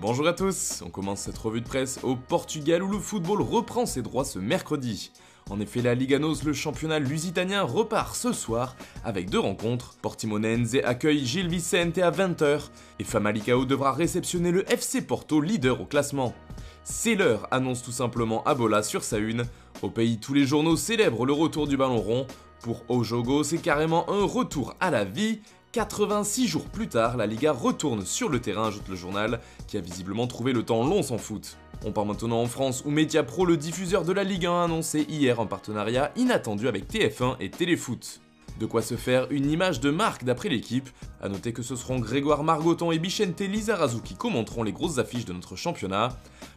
Bonjour à tous, on commence cette revue de presse au Portugal où le football reprend ses droits ce mercredi. En effet, la Liga NOS, le championnat lusitanien, repart ce soir avec deux rencontres. Portimonense accueille Gil Vicente à 20h et Famalicão devra réceptionner le FC Porto, leader au classement. C'est l'heure, annonce tout simplement Abola sur sa une. Au pays, tous les journaux célèbrent le retour du ballon rond. Pour Ojogo, c'est carrément un retour à la vie. 86 jours plus tard, la Liga retourne sur le terrain, ajoute le journal, qui a visiblement trouvé le temps long sans foot. On part maintenant en France où Mediapro, le diffuseur de la Ligue 1, a annoncé hier un partenariat inattendu avec TF1 et Téléfoot. De quoi se faire une image de marque d'après l'équipe. A noter que ce seront Grégoire Margoton et Bichente Lizarazu qui commenteront les grosses affiches de notre championnat.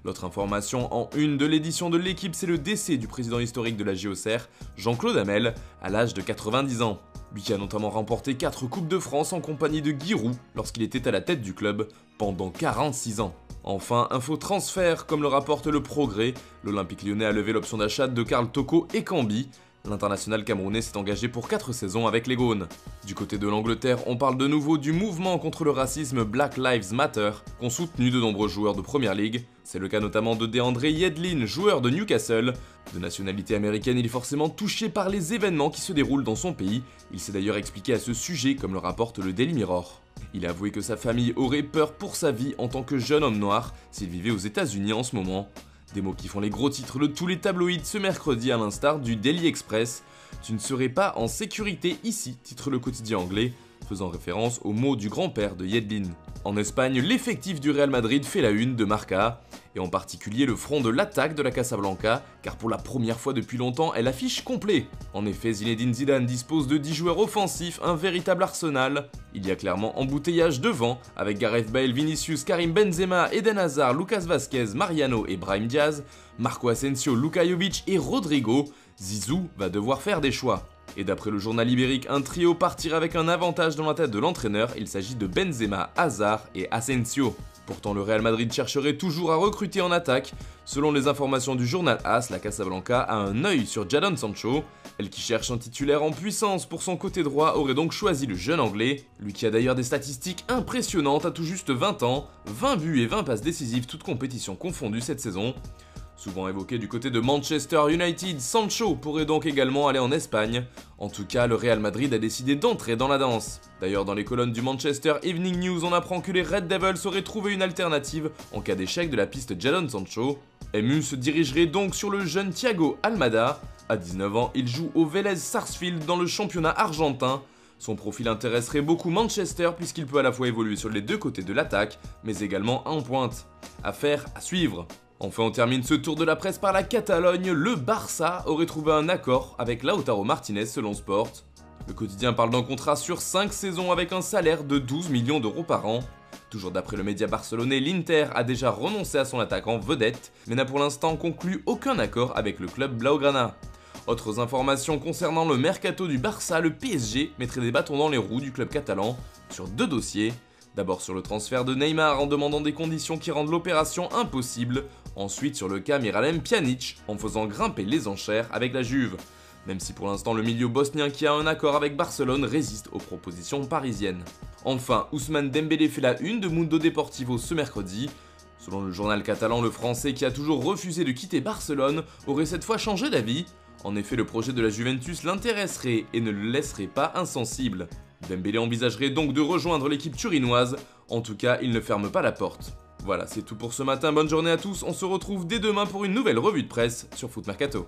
L'autre information en une de l'édition de l'équipe, c'est le décès du président historique de la JOCR, Jean-Claude Hamel, à l'âge de 90 ans. Lui qui a notamment remporté 4 Coupes de France en compagnie de Giroud lorsqu'il était à la tête du club pendant 46 ans. Enfin, info transfert, comme le rapporte le Progrès, l'Olympique lyonnais a levé l'option d'achat de Karl Toko et Cambi. L'international camerounais s'est engagé pour 4 saisons avec les Gaunes. Du côté de l'Angleterre, on parle de nouveau du mouvement contre le racisme Black Lives Matter, qu'ont soutenu de nombreux joueurs de Premier League. C'est le cas notamment de DeAndre Yedlin, joueur de Newcastle. De nationalité américaine, il est forcément touché par les événements qui se déroulent dans son pays. Il s'est d'ailleurs expliqué à ce sujet, comme le rapporte le Daily Mirror. Il a avoué que sa famille aurait peur pour sa vie en tant que jeune homme noir s'il vivait aux États-Unis en ce moment. Des mots qui font les gros titres de tous les tabloïds ce mercredi à l'instar du Daily Express. Tu ne serais pas en sécurité ici, titre le quotidien anglais, faisant référence aux mots du grand-père de Yedlin. En Espagne, l'effectif du Real Madrid fait la une de Marca, et en particulier le front de l'attaque de la Casablanca, car pour la première fois depuis longtemps, elle affiche complet. En effet, Zinedine Zidane dispose de 10 joueurs offensifs, un véritable arsenal. Il y a clairement embouteillage devant, avec Gareth Bale, Vinicius, Karim Benzema, Eden Hazard, Lucas Vazquez, Mariano et Brahim Diaz, Marco Asensio, Luka Jovic et Rodrigo. Zizou va devoir faire des choix. Et d'après le journal ibérique, un trio partira avec un avantage dans la tête de l'entraîneur, il s'agit de Benzema, Hazard et Asensio. Pourtant, le Real Madrid chercherait toujours à recruter en attaque. Selon les informations du journal AS, la Casablanca a un œil sur Jadon Sancho. Elle qui cherche un titulaire en puissance pour son côté droit aurait donc choisi le jeune anglais. Lui qui a d'ailleurs des statistiques impressionnantes à tout juste 20 ans, 20 buts et 20 passes décisives toutes compétitions confondues cette saison. Souvent évoqué du côté de Manchester United, Sancho pourrait donc également aller en Espagne. En tout cas, le Real Madrid a décidé d'entrer dans la danse. D'ailleurs, dans les colonnes du Manchester Evening News, on apprend que les Red Devils auraient trouvé une alternative en cas d'échec de la piste Jadon Sancho. MU se dirigerait donc sur le jeune Thiago Almada. À 19 ans, il joue au Vélez Sarsfield dans le championnat argentin. Son profil intéresserait beaucoup Manchester puisqu'il peut à la fois évoluer sur les deux côtés de l'attaque, mais également en pointe. Affaire à suivre. Enfin, on termine ce tour de la presse par la Catalogne. Le Barça aurait trouvé un accord avec Lautaro Martinez selon Sport. Le quotidien parle d'un contrat sur 5 saisons avec un salaire de 12 millions d'euros par an. Toujours d'après le média barcelonais, l'Inter a déjà renoncé à son attaquant vedette, mais n'a pour l'instant conclu aucun accord avec le club Blaugrana. Autres informations concernant le mercato du Barça, le PSG mettrait des bâtons dans les roues du club catalan sur 2 dossiers. D'abord sur le transfert de Neymar en demandant des conditions qui rendent l'opération impossible, ensuite sur le cas Miralem Pjanic en faisant grimper les enchères avec la Juve. Même si pour l'instant le milieu bosnien qui a un accord avec Barcelone résiste aux propositions parisiennes. Enfin, Ousmane Dembélé fait la une de Mundo Deportivo ce mercredi. Selon le journal catalan, le Français qui a toujours refusé de quitter Barcelone aurait cette fois changé d'avis. En effet, le projet de la Juventus l'intéresserait et ne le laisserait pas insensible. Dembélé envisagerait donc de rejoindre l'équipe turinoise, en tout cas il ne ferme pas la porte. Voilà, c'est tout pour ce matin, bonne journée à tous, on se retrouve dès demain pour une nouvelle revue de presse sur Foot Mercato.